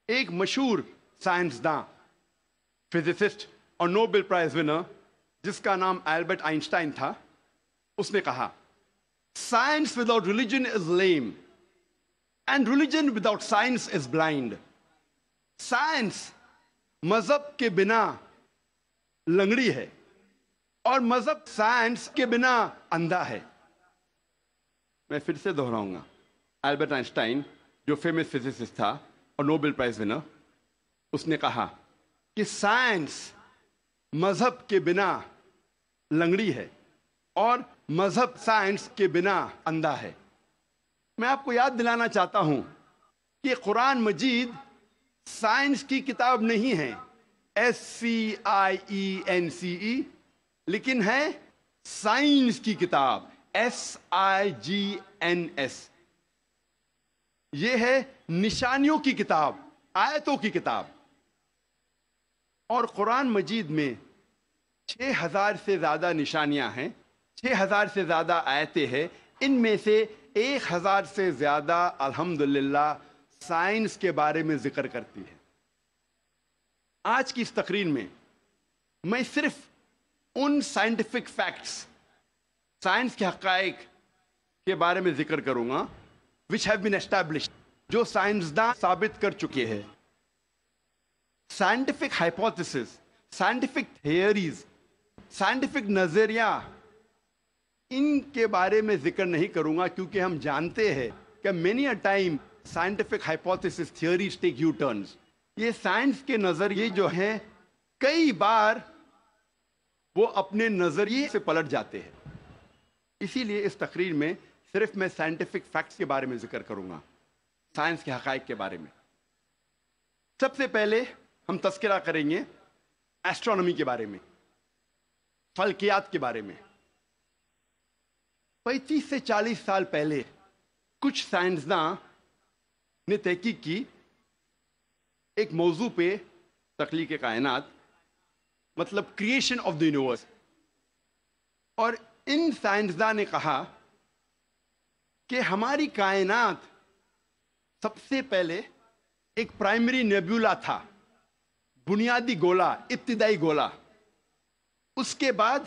ایک مشہور سائنسداں، فزسسٹ اور نوبل پرائز ونر جس کا نام البرٹ آئنسٹائن تھا، اس نے کہا science without religion is lame and religion without science is blind. Science مذہب کے بنا لنگڑی ہے اور مذہب سائنس کے بنا اندھا ہے. میں پھر سے دہراؤں گا. البرٹ آئنسٹائن جو فیمس فزسسٹ تھا اور نوبل پرائز ونر، اس نے کہا کہ سائنس مذہب کے بنا لنگڑی ہے اور مذہب سائنس کے بنا اندھا ہے. میں آپ کو یاد دلانا چاہتا ہوں کہ قرآن مجید سائنس کی کتاب نہیں ہے، SCIENCE، لیکن ہے سائنس کی کتاب، SIGNS. یہ ہے نشانیوں کی کتاب، آیتوں کی کتاب. اور قرآن مجید میں 6000 سے زیادہ نشانیاں ہیں، 6000 سے زیادہ آیتیں ہیں. ان میں سے 1000 سے زیادہ الحمدللہ سائنس کے بارے میں ذکر کرتی ہے. آج کی اس تقریر میں میں صرف ان سائنٹیفک فیکٹس، سائنس کے حقائق کے بارے میں ذکر کروں گا which have been established، جو سائنسداں ثابت کر چکے ہیں. Scientific hypotheses, scientific theories, scientific نظریہ، ان کے بارے میں ذکر نہیں کروں گا کیونکہ ہم جانتے ہیں کہ many a time scientific hypothesis theories take U-turns. یہ سائنس کے نظریے جو ہیں کئی بار وہ اپنے نظریے سے پلٹ جاتے ہیں. اسی لیے اس تقریر میں صرف میں سائنٹیفک فیکٹس کے بارے میں ذکر کروں گا، سائنس کے حقائق کے بارے میں. سب سے پہلے ہم تذکرہ کریں گے ایسٹرونومی کے بارے میں، فلکیات کے بارے میں. 35 سے 40 سال پہلے کچھ سائنسداں نے تحقیق کی ایک موضوع پہ، تخلیق کائنات، مطلب کریشن آف دا یونیورس. اور ان سائنسداں نے کہا کہ ہماری کائنات سب سے پہلے ایک پرائمری نیبولا تھا، بنیادی گولا، ابتدائی گولا. اس کے بعد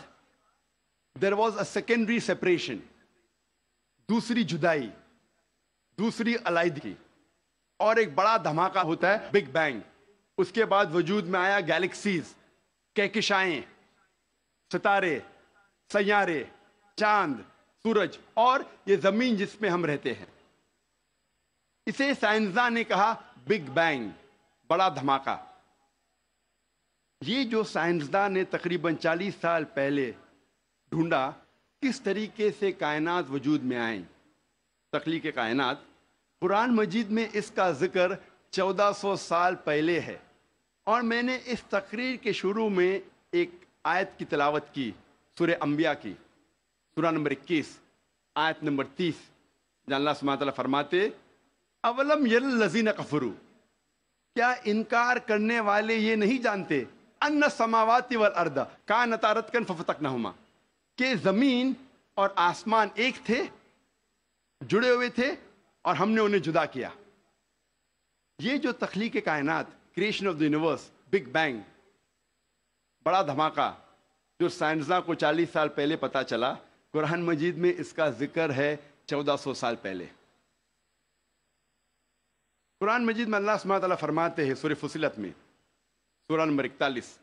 there was a secondary separation، دوسری جدائی، دوسری علیحدگی، اور ایک بڑا دھماکہ ہوتا ہے بگ بینگ. اس کے بعد وجود میں آیا گیلیکسیز، کہکشائیں، ستارے، سیارے، چاند، سورج اور یہ زمین جس میں ہم رہتے ہیں. اسے سائنسداں نے کہا بگ بینگ، بڑا دھماکہ. یہ جو سائنسداں نے تقریباً 40 سال پہلے ڈھونڈا کس طریقے سے کائنات وجود میں آئیں، تخلیق کائنات، قرآن مجید میں اس کا ذکر 1400 سال پہلے ہے. اور میں نے اس تقریر کے شروع میں ایک آیت کی تلاوت کی، سورہ انبیاء کی، سورہ نمبر 21 آیت نمبر 30، جہاں اللہ سبحانہ تعالیٰ فرماتے اولم یر الذین کفروا، کیا انکار کرنے والے یہ نہیں جانتے ان السماوات والارض کانتا رتقا ففتقناہما، کہ زمین اور آسمان ایک تھے، جڑے ہوئے تھے اور ہم نے انہیں جدا کیا. یہ جو تخلیق کائنات، creation of the universe, big bang, بڑا دھماکہ، جو سائنسداں کو 40 سال پہلے پتا چلا، قرآن مجید میں اس کا ذکر ہے 1400 سال پہلے. قرآن مجید میں اللہ سبحانہ تعالیٰ فرماتے ہیں سورہ فصلت میں، سورہ نمبر 41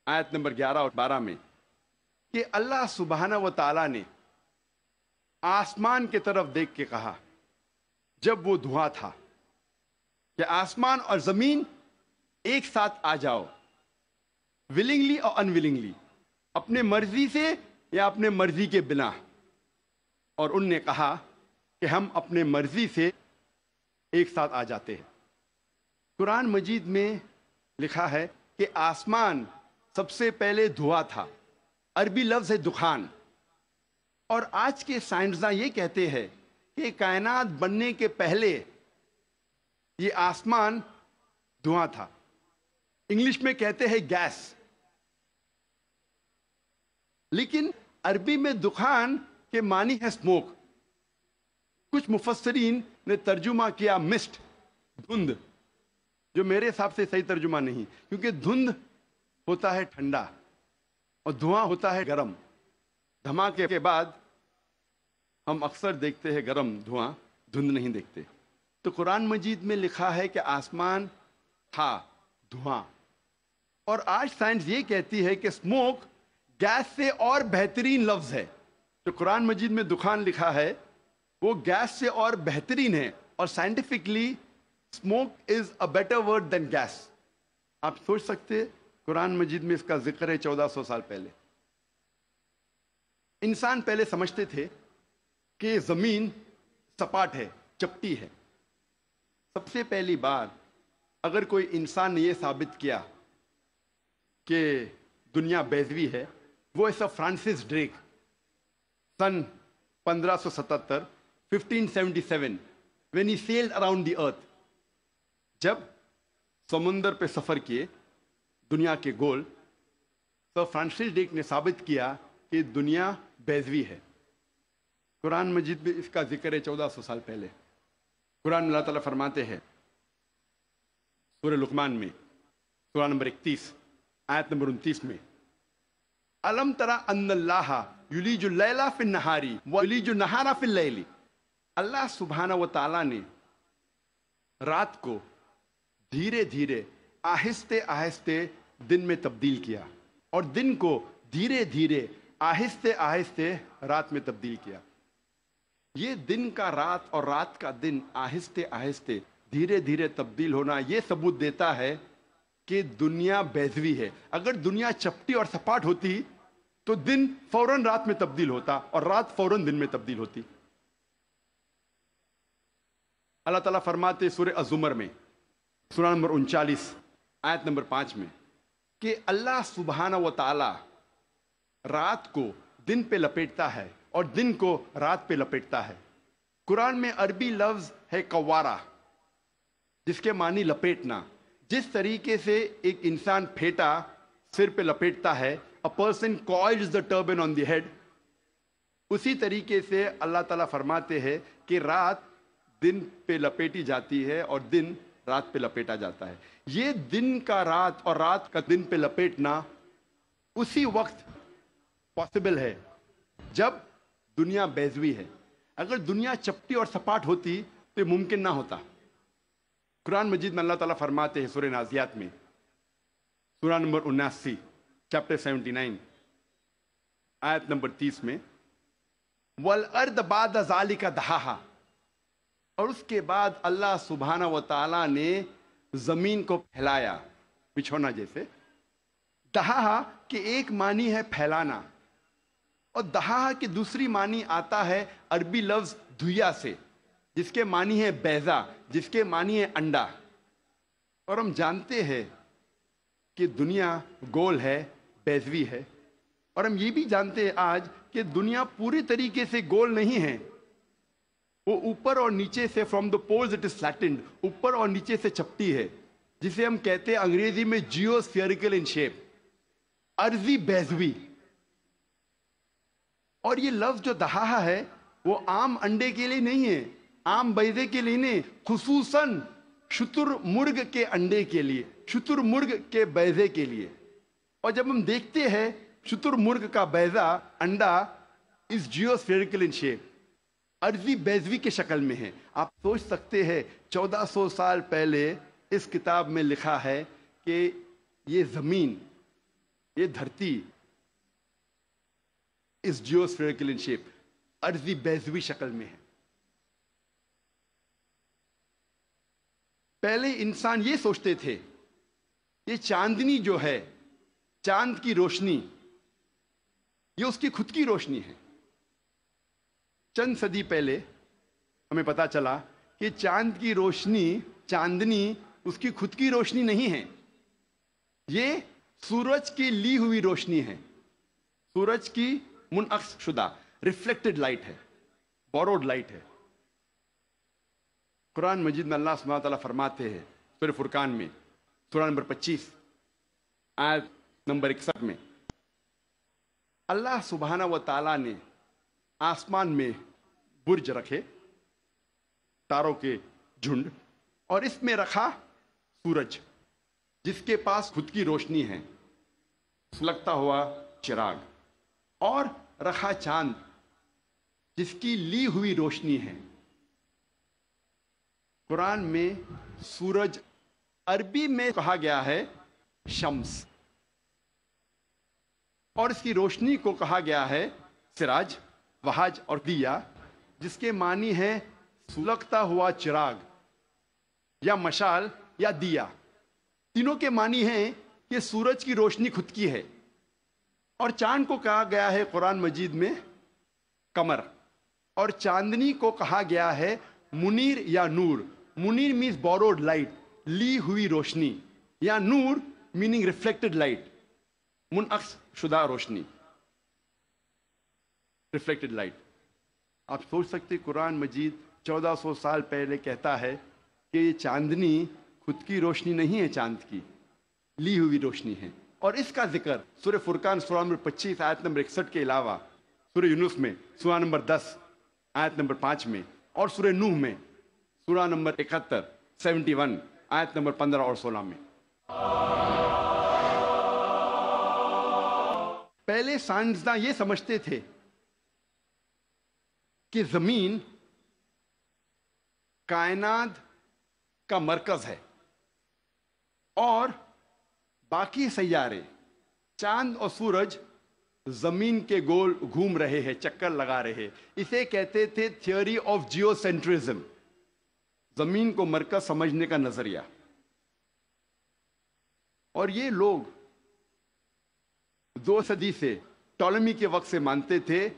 آیت نمبر 11 اور 12 میں، کہ اللہ سبحانہ و تعالیٰ نے آسمان کی طرف دیکھ کے کہا جب وہ دھواں تھا کہ آسمان اور زمین ایک ساتھ آ جاؤ، ولنگلی اور انولنگلی، اپنے مرضی سے یا اپنے مرضی کے بنا. اور ان نے کہا کہ ہم اپنے مرضی سے ایک ساتھ آ جاتے ہیں. قرآن مجید میں لکھا ہے کہ آسمان سب سے پہلے دھواں تھا، عربی لفظ ہے دخان. اور آج کے سائنسداں یہ کہتے ہیں کہ کائنات بننے کے پہلے یہ آسمان دھواں تھا، انگلش میں کہتے ہیں گیس. لیکن عربی میں دخان کے معنی ہے اسموک. کچھ مفسرین نے ترجمہ کیا مسٹ، دھند. جو میرے حساب سے صحیح ترجمہ نہیں، کیونکہ دھند ہوتا ہے ٹھنڈا اور دھواں ہوتا ہے گرم. دھماکے کے بعد ہم اکثر دیکھتے ہیں گرم دھواں، دھند نہیں دیکھتے. تو قرآن مجید میں لکھا ہے کہ آسمان تھا دھواں، اور آج سائنس یہ کہتی ہے کہ اسموک گیس سے اور بہترین لفظ ہے. جو قرآن مجید میں دخان لکھا ہے وہ گیس سے اور بہترین ہے، اور scientifically smoke is a better word than gas. آپ سوچ سکتے قرآن مجید میں اس کا ذکر ہے 1400 سال پہلے. انسان پہلے سمجھتے تھے کہ زمین سپاٹ ہے، چپٹی ہے. سب سے پہلی بار اگر کوئی انسان نے یہ ثابت کیا کہ دنیا بیضوی ہے، وہ ایسا Francis Drake sun 1577 1577 when he sailed around the earth. جب سمندر پہ سفر کیے دنیا کے گول، تو فرانسس ڈریک نے ثابت کیا کہ دنیا بیضوی ہے. قرآن مجید میں اس کا ذکر ہے 1400 سال پہلے. قرآن میں اللہ تعالیٰ فرماتے ہیں سورہ لقمان میں، سورہ نمبر 31 آیت نمبر 29 میں، الم ترى ان اللہ یلیج اللیل فی النہار ویلیج النہار فی اللیل. اللہ سبحانہ و تعالیٰ نے رات کو دھیرے دھیرے آہستے آہستے دن میں تبدیل کیا، اور دن کو دھیرے دھیرے آہستے آہستے رات میں تبدیل کیا. یہ دن کا رات اور رات کا دن آہستے آہستے دھیرے دھیرے تبدیل ہونا یہ ثبوت دیتا ہے کہ دنیا بیضوی ہے. اگر دنیا چپٹی اور سپاٹ ہوتی تو دن فوراً رات میں تبدیل ہوتا اور رات فوراً دن میں تبدیل ہوتی. اللہ تعالیٰ فرماتے سورہ الزمر میں سورہ نمبر 39 آیت نمبر 5 میں کہ اللہ سبحانہ و تعالی رات کو دن پہ لپیٹتا ہے اور دن کو رات پہ لپیٹتا ہے. قرآن میں عربی لفظ ہے قوارہ، جس کے معنی لپیٹنا. جس طریقے سے ایک انسان پھیٹا سر پہ لپیٹتا ہے، a person coils the turban on the head، اسی طریقے سے اللہ تعالیٰ فرماتے ہیں کہ رات دن پہ لپیٹی جاتی ہے اور دن رات پہ لپیٹا جاتا ہے. یہ دن کا رات اور رات کا دن پہ لپیٹنا اسی وقت پاسبل ہے جب دنیا بیضوی ہے. اگر دنیا چپٹی اور سپاٹ ہوتی تو یہ ممکن نہ ہوتا. قرآن مجید میں اللہ تعالیٰ فرماتے ہیں سورہ نازیات میں سورہ نمبر 79 چیپٹر 79 آیت نمبر 30 میں، وَالْأَرْضَ بَعْدَ ذَلِكَ دَحَاهَا، اور اس کے بعد اللہ سبحانہ و تعالیٰ نے زمین کو پھیلایا بچھونا جیسے. دہا کہ ایک معنی ہے پھیلانا، اور دہا کی دوسری معنی آتا ہے عربی لفظ دھویا سے، جس کے معنی ہے بیضا، جس کے معنی ہے انڈا. اور ہم جانتے ہیں کہ دنیا گول ہے، بیضوی ہے، اور ہم یہ بھی جانتے ہیں آج کہ دنیا پوری طریقے سے گول نہیں ہے. وہ اوپر اور نیچے سے from the poles it is flattened, اوپر اور نیچے سے چپٹی ہے، جسے ہم کہتے ہیں انگریزی میں جیو اسفیئریکل ان شیپ، ارضی بیضوی. اور یہ لفظ جو دہا ہے وہ عام انڈے کے لیے نہیں ہے، عام بیضے کے لیے نہیں، خصوصاً شتر مرغ کے انڈے کے لیے، شتر مرغ کے بیضے کے لیے. اور جب ہم دیکھتے ہیں شتر مرغ کا بیضا انڈا از جیو اسفیئریکل ان شیپ، ارضی بیضوی کے شکل میں ہے. آپ سوچ سکتے ہیں 1400 سال پہلے اس کتاب میں لکھا ہے کہ یہ زمین، یہ دھرتی اس جیو اسفیئریکل ان شیپ، ارضی بیضوی شکل میں ہے. پہلے انسان یہ سوچتے تھے یہ چاندنی جو ہے، چاند کی روشنی، یہ اس کی خود کی روشنی ہے. چند صدی پہلے ہمیں پتا چلا کہ چاند کی روشنی، چاندنی اس کی خود کی روشنی نہیں ہے، یہ سورج کی لی ہوئی روشنی ہے، سورج کی منعکس شدہ ریفلیکٹڈ لائٹ ہے، بوروڈ لائٹ ہے. قرآن مجید میں اللہ سبحانہ تعالیٰ فرماتے ہیں سورہ فرقان میں سورہ نمبر 25 آیت نمبر 61 میں، اللہ سبحانہ و تعالیٰ نے آسمان میں برج رکھے، تاروں کے جھنڈ، اور اس میں رکھا سورج جس کے پاس خود کی روشنی ہے، سلگتا ہوا چراغ، اور رکھا چاند جس کی لی ہوئی روشنی ہے۔ قرآن میں سورج عربی میں کہا گیا ہے شمس، اور اس کی روشنی کو کہا گیا ہے سراج، وہاج اور دیا، جس کے معنی ہے سلگتا ہوا چراغ یا مشال یا دیا۔ تینوں کے معنی ہیں کہ سورج کی روشنی خود کی ہے، اور چاند کو کہا گیا ہے قرآن مجید میں قمر، اور چاندنی کو کہا گیا ہے منیر یا نور۔ منیر مینس بوروڈ لائٹ، لی ہوئی روشنی، یا نور میننگ ریفلیکٹڈ لائٹ، منعکس شدہ روشنی، ریفلیکٹڈ لائٹ۔ آپ سوچ سکتے قرآن مجید 1400 سال پہلے کہتا ہے کہ یہ چاندنی خود کی روشنی نہیں ہے، چاند کی لی ہوئی روشنی ہے۔ اور اس کا ذکر سورہ فرقان سورہ نمبر 25 آیت نمبر 61 کے علاوہ سورہ یونس میں سورہ نمبر 10 آیت نمبر 5 میں، اور سورہ نوح میں سورہ نمبر 71 71 آیت نمبر 15 اور 16 میں۔ پہلے سائنسداں یہ سمجھتے تھے کہ زمین کائنات کا مرکز ہے، اور باقی سیارے چاند اور سورج زمین کے گول گھوم رہے ہیں، چکر لگا رہے ہیں۔ اسے کہتے تھے تھیوری آف جیو سینٹرزم، زمین کو مرکز سمجھنے کا نظریہ۔ اور یہ لوگ 2 صدی سے، ٹولمی کے وقت سے مانتے تھے،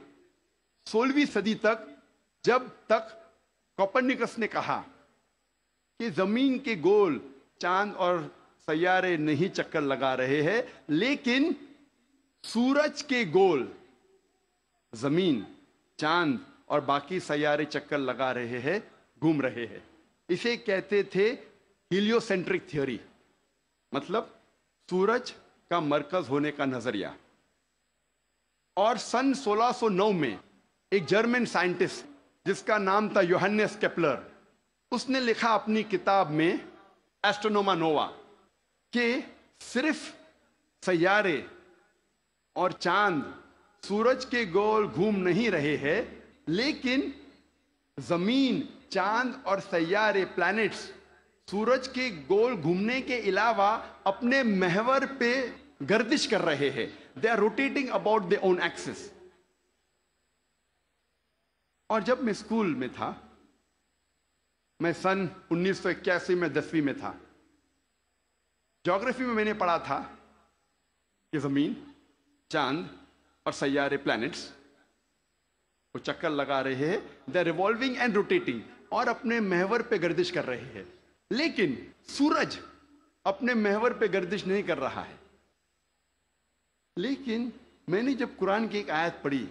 16ویں صدی تک، جب تک کوپرنیکس نے کہا کہ زمین کے گول چاند اور سیارے نہیں چکر لگا رہے ہیں، لیکن سورج کے گول زمین، چاند اور باقی سیارے چکر لگا رہے ہیں، گھوم رہے ہیں۔ اسے کہتے تھے ہیلیو سینٹرک تھیوری، مطلب سورج کا مرکز ہونے کا نظریہ۔ اور سن 1609 میں ایک جرمن سائنٹسٹ جس کا نام تھا یوہنس کیپلر، اس نے لکھا اپنی کتاب میں ایسٹرونوما نووا کہ صرف سیارے اور چاند سورج کے گول گھوم نہیں رہے ہیں، لیکن زمین، چاند اور سیارے، پلانٹس، سورج کے گول گھومنے کے علاوہ اپنے محور پہ گردش کر رہے ہیں۔ They are rotating about their own axis۔ اور جب میں اسکول میں تھا، میں سن 1981 میں 10ویں میں تھا، جغرافی میں نے پڑھا تھا کہ زمین، چاند اور سیارے، پلانٹس، وہ چکر لگا رہے ہیں، دے ریوالونگ اینڈ روٹیٹنگ، اور اپنے محور پہ گردش کر رہے ہیں، لیکن سورج اپنے محور پہ گردش نہیں کر رہا ہے۔ لیکن میں نے جب قرآن کی ایک آیت پڑھی،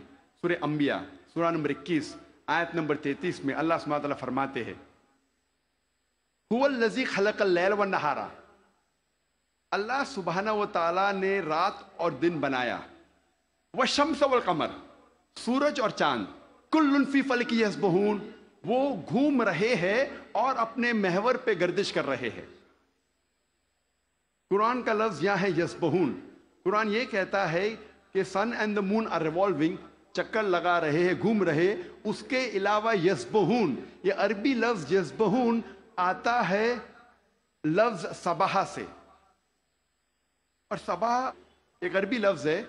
سورہ انبیاء سورہ نمبر 21 آیت نمبر 33 میں اللہ سبحانہ وتعالیٰ فرماتے ہیں هو الذی خلق اللیل والنہار، اللہ سبحانہ و تعالیٰ نے رات اور دن بنایا، والشمس والقمر، سورج اور چاند، کل فی فلک یسبحون، وہ گھوم رہے ہیں اور اپنے محور پہ گردش کر رہے ہیں۔ قرآن کا لفظ یہاں ہے یسبحون۔ قرآن یہ کہتا ہے کہ sun and the moon are revolving, چکر لگا رہے ہیں، گھوم رہے۔ اس کے علاوہ یسبحون، یہ عربی لفظ یسبحون آتا ہے لفظ صباح سے، اور صباح ایک عربی لفظ ہے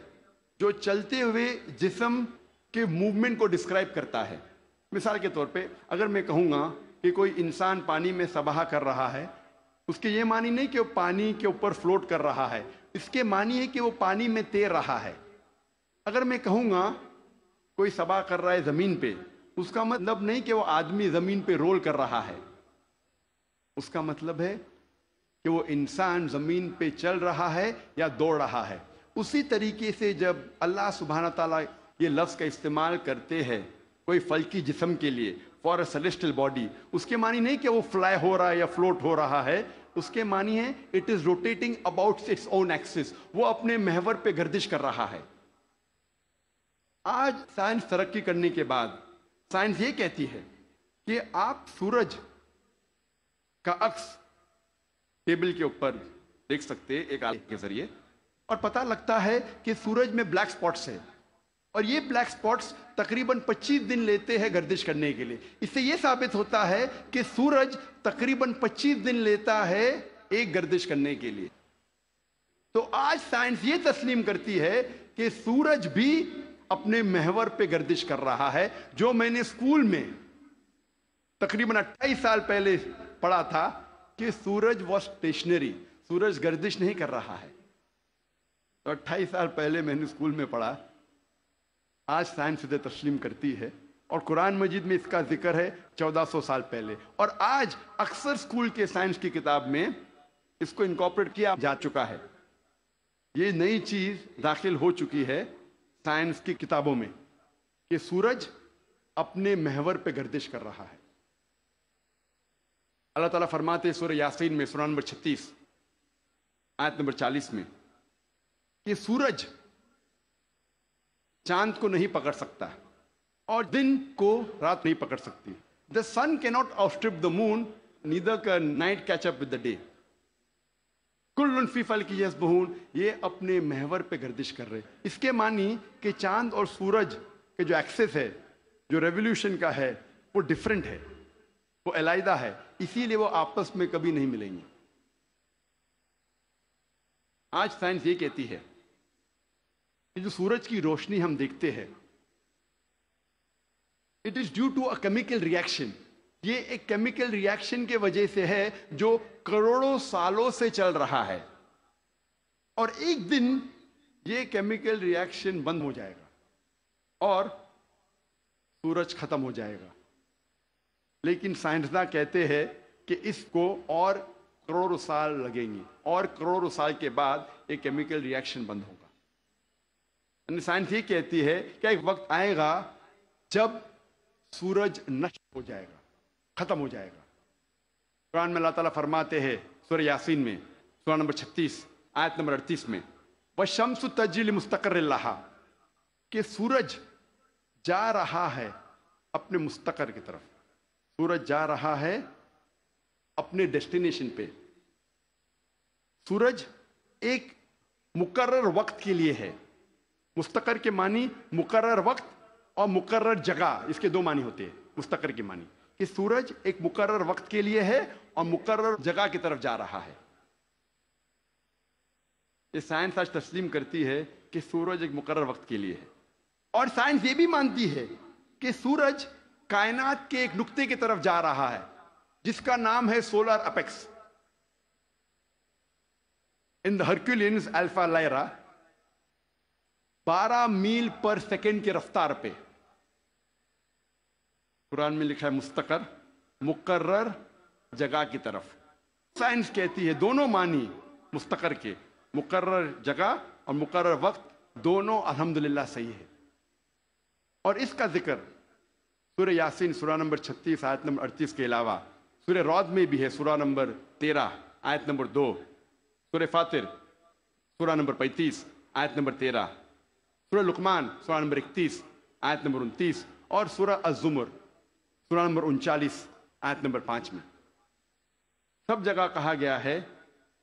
جو چلتے ہوئے جسم کے موومنٹ کو ڈسکرائب کرتا ہے۔ مثال کے طور پہ اگر میں کہوں گا کہ کوئی انسان پانی میں سباہ کر رہا ہے، اس کے یہ معنی نہیں کہ وہ پانی کے اوپر فلوٹ کر رہا ہے، اس کے معنی ہے کہ وہ پانی میں تیر رہا ہے۔ اگر میں کہوں گا کوئی سباہ کر رہا ہے زمین پہ، اس کا مطلب نہیں کہ وہ آدمی زمین پہ رول کر رہا ہے، اس کا مطلب ہے کہ وہ انسان زمین پہ چل رہا ہے یا دوڑ رہا ہے۔ اسی طریقے سے جب اللہ سبحانہ تعالیٰ یہ لفظ کا استعمال کرتے ہیں کوئی فلکی جسم کے لیے، فار اے سیلیسٹل باڈی، اس کے معنی نہیں کہ وہ فلائی ہو رہا ہے یا فلوٹ ہو رہا ہے، اس کے معنی ہے it is rotating about its own axis, وہ اپنے محور پہ گردش کر رہا ہے۔ آج سائنس ترقی کرنے کے بعد سائنس یہ کہتی ہے کہ آپ سورج کا عکس ٹیبل کے اوپر دیکھ سکتے ہیں ایک آلے کے ذریعے، اور پتہ لگتا ہے کہ سورج میں بلیک سپاٹس ہے، اور یہ بلیک سپاٹس تقریباً 25 دن لیتے ہیں گردش کرنے کے لیے۔ اس سے یہ ثابت ہوتا ہے کہ سورج تقریباً 25 دن لیتا ہے ایک گردش کرنے کے لیے۔ تو آج سائنس یہ تسلیم کرتی ہے کہ سورج بھی اپنے محور پہ گردش کر رہا ہے۔ جو میں نے اسکول میں تقریباً 28 سال پہلے پڑھا تھا کہ سورج واز اسٹیشنری، سورج گردش نہیں کر رہا ہے، تو 28 سال پہلے میں نے اسکول میں پڑھا، آج سائنس اسے تسلیم کرتی ہے، اور قرآن مجید میں اس کا ذکر ہے 1400 سال پہلے، اور آج اکثر اسکول کے سائنس کی کتاب میں اس کو انکارپوریٹ کیا جا چکا ہے۔ یہ نئی چیز داخل ہو چکی ہے سائنس کی کتابوں میں کہ سورج اپنے محور پہ گردش کر رہا ہے۔ اللہ تعالیٰ فرماتے ہیں سورہ یاسین میں، سورہ نمبر 36 آیت نمبر 40 میں، کہ سورج چاند کو نہیں پکڑ سکتا اور دن کو رات نہیں پکڑ سکتی۔ The sun cannot outstrip the moon, neither can night catch up with the day. کل فی فلک یسبحون، یہ اپنے محور پہ گردش کر رہے۔ اس کے معنی کہ چاند اور سورج کے جو ایکسس ہے، جو ریولیوشن کا ہے، وہ ڈیفرنٹ ہے، وہ علیحدہ ہے، اسی لیے وہ آپس میں کبھی نہیں ملیں گے۔ آج سائنس یہ کہتی ہے کہ جو سورج کی روشنی ہم دیکھتے ہیں، it is due to a chemical reaction, یہ ایک کیمیکل ریئیکشن کے وجہ سے ہے جو کروڑوں سالوں سے چل رہا ہے، اور ایک دن یہ کیمیکل ریئیکشن بند ہو جائے گا اور سورج ختم ہو جائے گا۔ لیکن سائنسداں کہتے ہیں کہ اس کو اور کروڑوں سال لگیں گے، اور کروڑوں سال کے بعد ایک کیمیکل ریئیکشن بند ہوگا۔ یعنی سائنس یہ کہتی ہے کہ ایک وقت آئے گا جب سورج نشٹ ہو جائے گا، ختم ہو جائے گا۔ قرآن میں اللہ تعالیٰ فرماتے ہیں سورہ یاسین میں، سورہ نمبر 36 آیت نمبر 38 میں، وَالشَّمْسُ تَجْرِي لِمُسْتَقَرٍّ لَهَا، کہ سورج جا رہا ہے اپنے مستقر کی طرف، سورج جا رہا ہے اپنے ڈیسٹینیشن پہ۔ سورج ایک مقرر وقت کے لیے ہے۔ مستقر کے معنی مقرر وقت اور مقرر جگہ، اس کے دو معنی ہوتے ہیں مستقر کے معنی، کہ سورج ایک مقرر وقت کے لیے ہے اور مقرر جگہ کی طرف جا رہا ہے۔ یہ سائنس آج تسلیم کرتی ہے کہ سورج ایک مقرر وقت کے لیے ہے، اور سائنس یہ بھی مانتی ہے کہ سورج کائنات کے ایک نقطے کی طرف جا رہا ہے جس کا نام ہے سولر اپیکس۔ ان دا ہرکولینز الفا لائرا 12 میل پر سیکنڈ کی رفتار پہ، قرآن میں لکھا ہے مستقر، مقرر جگہ کی طرف۔ سائنس کہتی ہے دونوں معنی مستقر کے، مقرر جگہ اور مقرر وقت، دونوں الحمدللہ صحیح ہے۔ اور اس کا ذکر سورہ یاسین سورہ نمبر 36 آیت نمبر 38 کے علاوہ سورہ رعد میں بھی ہے، سورہ نمبر 13 آیت نمبر 2، سورہ فاطر سورہ نمبر 35 آیت نمبر 13، سورہ لقمان سورہ نمبر 31 آیت نمبر 29، اور سورہ الزمر سورہ نمبر 39 آیت نمبر 5 میں۔ سب جگہ کہا گیا ہے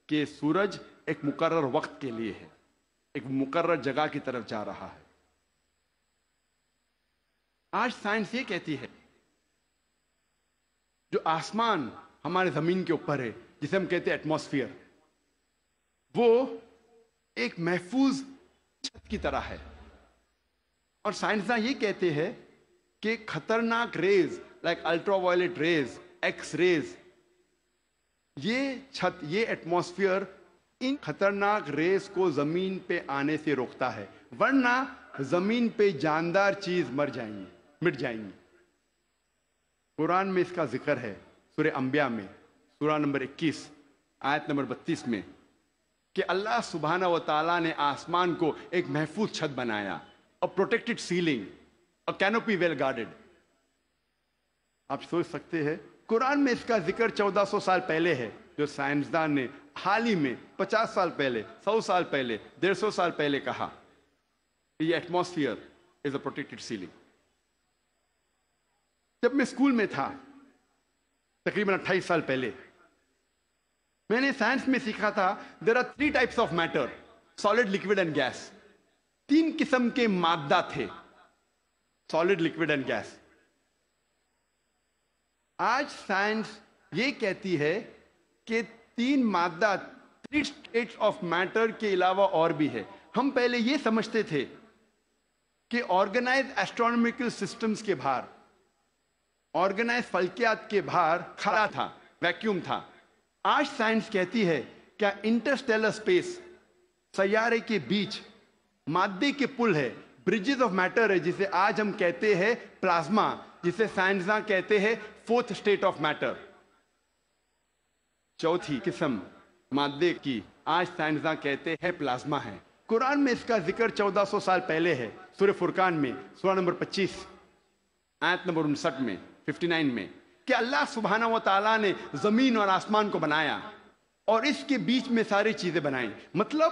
کہ سورج ایک مقرر وقت کے لیے ہے، ایک مقرر جگہ کی طرف جا رہا ہے۔ آج سائنس یہ کہتی ہے جو آسمان ہمارے زمین کے اوپر ہے، جسے ہم کہتے ہیں ایٹماسفیئر، وہ ایک محفوظ چھت کی طرح ہے، اور سائنسداں یہ کہتے ہیں کہ خطرناک rays like ultraviolet rays, X rays, یہ چھت، یہ ایٹماسفیئر ان خطرناک ریز کو زمین پہ آنے سے روکتا ہے، ورنہ زمین پہ جاندار چیز مٹ جائیں گی۔ قرآن میں اس کا ذکر ہے سورہ انبیاء میں سورہ نمبر 21 آیت نمبر 32 میں، کہ اللہ سبحانہ و تعالیٰ نے آسمان کو ایک محفوظ چھت بنایا، a protected ceiling, a canopy well guarded۔ آپ سوچ سکتے ہیں قرآن میں اس کا ذکر 1400 سال پہلے ہے، جو سائنسدان نے حال ہی میں 50 سال پہلے، 100 سال پہلے، 150 سال پہلے کہا کہ یہ ایٹماسفیئر از اے پروٹیکٹڈ سیلنگ۔ جب میں اسکول میں تھا تقریباً 28 سال پہلے، میں نے سائنس میں سیکھا تھا there are 3 types of matter: solid, liquid and gas. 3 قسم کے مادہ تھے: سالڈ، لکوڈ اینڈ گیس. آج سائنس یہ کہتی ہے کہ 3 مادہ، 3 اسٹیٹس آف میٹر کے علاوہ اور بھی ہے. ہم پہلے یہ سمجھتے تھے کہ آرگنائز ایسٹرونومیکل سسٹمز کے باہر، آرگنائز فلکیات کے باہر خلا تھا، ویکیوم تھا. آج سائنس کہتی ہے کیا انٹرسٹیلر اسپیس، سیارے کے بیچ مادے کے پل ہے، برجز آف میٹر ہے، جسے آج ہم کہتے ہیں پلازما، جسے سائنسداں کہتے ہیں 4th اسٹیٹ آف میٹر. 4تھی قسم مادے کی آج سائنسداں کہتے ہیں پلازما ہے. قرآن میں اس کا ذکر 1400 سال پہلے ہے. سورہ فرقان میں سورہ نمبر 25 آیت نمبر 59 میں 59 میں کہ اللہ سبحانہ و تعالیٰ نے زمین اور آسمان کو بنایا اور اس کے بیچ میں ساری چیزیں بنائیں. مطلب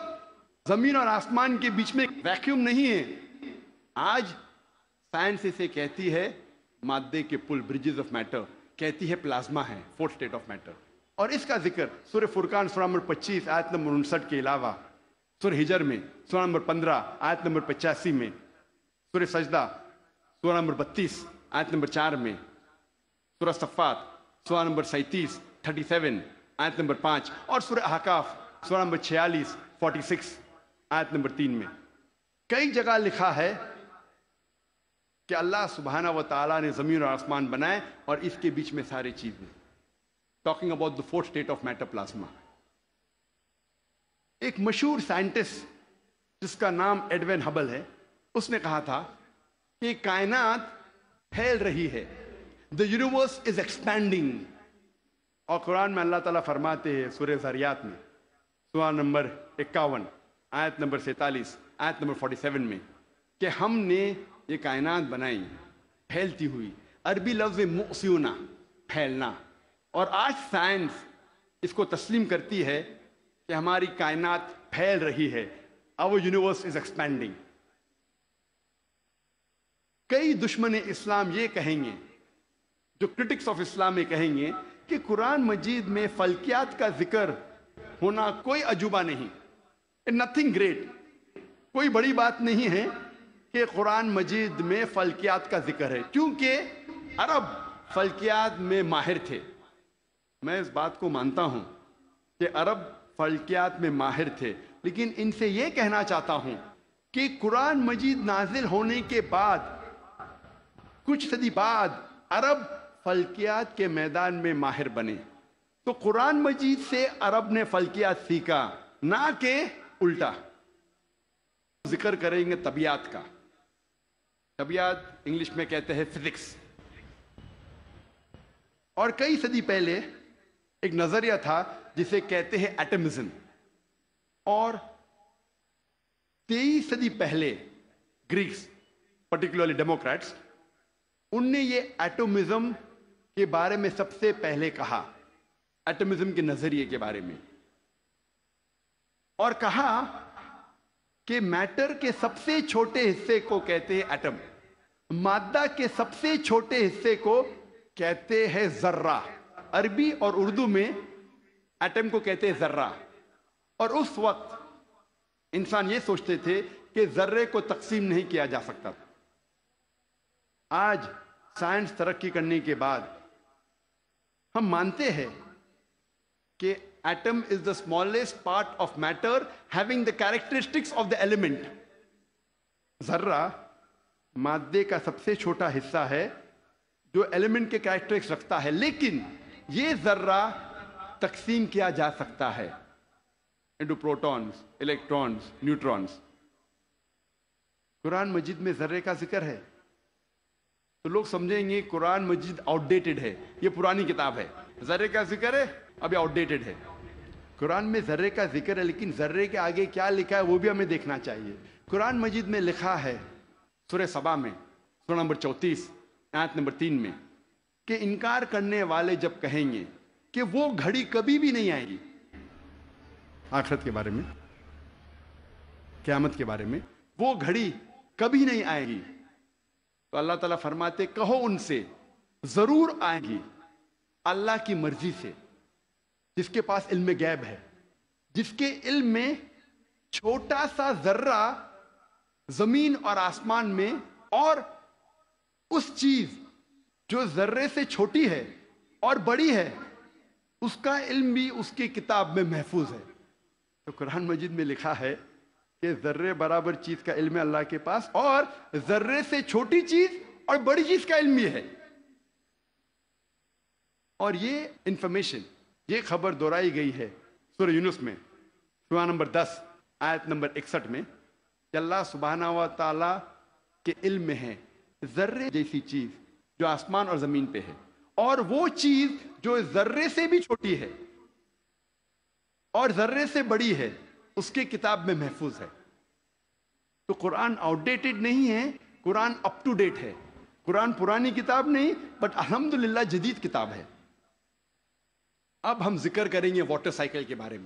زمین اور آسمان کے بیچ میں ویکیوم نہیں ہے. آج سائنس اسے کہتی ہے مادے کے پل، برجز آف میٹر، کہتی ہے پلازما ہے، 4th اسٹیٹ آف میٹر. اور اس کا ذکر سورہ فرقان سورہ نمبر 25 آیت نمبر 59 کے علاوہ سورہ ہجر میں سورہ نمبر 15 آیت نمبر 85 میں، سورہ سجدہ سورہ نمبر 32 آیت نمبر 4 میں، سورہ صفات سورہ نمبر 37 آیت نمبر 5 اور سورہ احقاف سورہ نمبر 46 آیت نمبر 3 میں کئی جگہ لکھا ہے کہ اللہ سبحانہ و تعالیٰ نے زمین اور آسمان بنائے اور اس کے بیچ میں ساری چیزیں. Talking about the 4th state of matter, plasma. ایک مشہور سائنٹسٹ جس کا نام ایڈوین ہبل ہے، اس نے کہا تھا کہ کائنات پھیل رہی ہے، the universe is expanding. اور قرآن میں اللہ تعالیٰ فرماتے ہیں سورہ ذاریات میں سورہ نمبر 51 آیت نمبر 47 آیت نمبر 47 میں کہ ہم نے یہ کائنات بنائی پھیلتی ہوئی. عربی لفظ مؤسیونا، پھیلنا. اور آج سائنس اس کو تسلیم کرتی ہے کہ ہماری کائنات پھیل رہی ہے. our universe is expanding. کئی دشمن اسلام یہ کہیں گے، جو کرٹکس آف اسلام یہ کہیں گے کہ قرآن مجید میں فلکیات کا ذکر ہونا کوئی عجوبہ نہیں، nothing great، کوئی بڑی بات نہیں ہے کہ قرآن مجید میں فلکیات کا ذکر ہے، کیونکہ عرب فلکیات میں ماہر تھے. میں اس بات کو مانتا ہوں کہ عرب فلکیات میں ماہر تھے، لیکن ان سے یہ کہنا چاہتا ہوں کہ قرآن مجید نازل ہونے کے بعد کچھ صدی بعد عرب فلکیات کے میدان میں ماہر بنے. تو قرآن مجید سے عرب نے فلکیات سیکھا، نہ کہ الٹا. ذکر کریں گے طبیعت کا. طبیعت انگلش میں کہتے ہیں فزکس. اور کئی صدی پہلے ایک نظریہ تھا جسے کہتے ہیں ایٹمزم. اور 23 صدی پہلے گریکس، پرٹیکولرلی ڈیموکریٹس، ان نے یہ ایٹمزم کے بارے میں سب سے پہلے کہا، ایٹمزم کے نظریے کے بارے میں، اور کہا کہ میٹر کے سب سے چھوٹے حصے کو کہتے ہیں ایٹم، مادہ کے سب سے چھوٹے حصے کو کہتے ہیں ذرہ. عربی اور اردو میں ایٹم کو کہتے ہیں ذرہ. اور اس وقت انسان یہ سوچتے تھے کہ ذرے کو تقسیم نہیں کیا جا سکتا. آج سائنس ترقی کرنے کے بعد ہم مانتے ہیں کہ atom is the smallest part of matter having the characteristics of the element. ذرہ مادے کا سب سے چھوٹا حصہ ہے جو ایلیمنٹ کے کیریکٹرسٹکس رکھتا ہے، لیکن یہ ذرہ تقسیم کیا جا سکتا ہے انٹو پروٹونز، الیکٹرونز، نیوٹرونز. قرآن مجید میں ذرے کا ذکر ہے تو لوگ سمجھیں گے قرآن مجید آؤٹ ڈیٹڈ ہے، یہ پرانی کتاب ہے. ذرے کا ذکر ہے، اب یہ آؤٹ ڈیٹڈ ہے. قرآن میں ذرے کا ذکر ہے، لیکن ذرے کے آگے کیا لکھا ہے وہ بھی ہمیں دیکھنا چاہیے. قرآن مجید میں لکھا ہے سورہ سبا میں سورہ نمبر 34 آیت نمبر 3 میں کہ انکار کرنے والے جب کہیں گے کہ وہ گھڑی کبھی بھی نہیں آئے گی، آخرت کے بارے میں، قیامت کے بارے میں، وہ گھڑی کبھی نہیں آئے گی، تو اللہ تعالیٰ فرماتے کہو ان سے ضرور آئے گی اللہ کی مرضی سے. جس کے پاس علم غیب ہے، جس کے علم میں چھوٹا سا ذرہ زمین اور آسمان میں، اور اس چیز جو ذرے سے چھوٹی ہے اور بڑی ہے، اس کا علم بھی اس کی کتاب میں محفوظ ہے۔ تو قرآن مجید میں لکھا ہے کہ ذرے برابر چیز کا علم ہے اللہ کے پاس، اور ذرے سے چھوٹی چیز اور بڑی چیز کا علم بھی ہے۔ اور یہ انفارمیشن، یہ خبر دہرائی گئی ہے سورہ یونس میں، سورہ نمبر 10 آیت نمبر 61 میں، کہ اللہ سبحانہ و تعالی کے علم میں ہے ذرے جیسی چیز جو آسمان اور زمین پہ ہے، اور وہ چیز جو ذرے سے بھی چھوٹی ہے اور ذرے سے بڑی ہے اس کی کتاب میں محفوظ ہے۔ تو قرآن آؤٹ ڈیٹڈ نہیں ہے، قرآن اپ ٹو ڈیٹ ہے۔ قرآن پرانی کتاب نہیں، بٹ الحمدللہ جدید کتاب ہے۔ اب ہم ذکر کریں گے واٹر سائیکل کے بارے میں۔